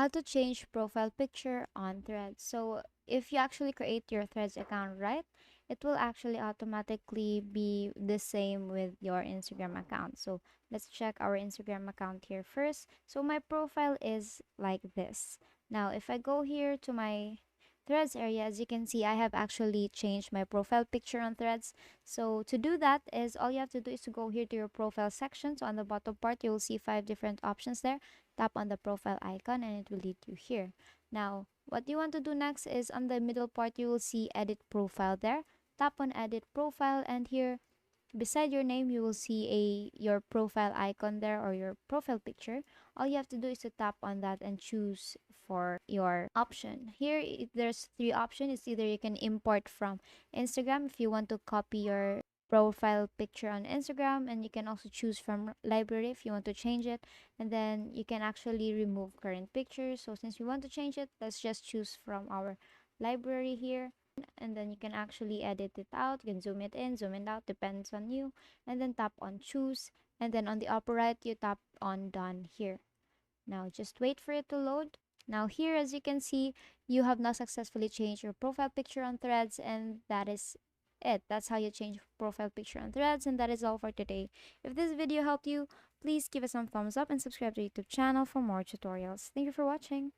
how to change profile picture on Threads. So if you actually create your Threads account, right, it will actually automatically be the same with your Instagram account. So let's check our Instagram account here first. So my profile is like this. Now if I go here to my Threads area, as you can see, I have actually changed my profile picture on Threads. So to do that is all you have to do is to go here to your profile section. So on the bottom part, you will see 5 different options there. Tap on the profile icon and it will lead you here. Now, what you want to do next is on the middle part, you will see edit profile there. Tap on edit profile, and here beside your name, you will see your profile icon there, or your profile picture. All you have to do is to tap on that and choose for your option. Here, there's 3 options. It's either you can import from Instagram if you want to copy your profile picture on Instagram, and you can also choose from library if you want to change it, and then you can actually remove current pictures. So since we want to change it, let's just choose from our library here, and then you can actually edit it out. You can zoom it in, zoom it out, depends on you, and then tap on choose, and then on the upper right you tap on done here. Now just wait for it to load. Now here, as you can see, you have now successfully changed your profile picture on Threads, and that is it. That's how you change profile picture on Threads, and that is all for today. If this video helped you, please give us some thumbs up and subscribe to our YouTube channel for more tutorials. Thank you for watching.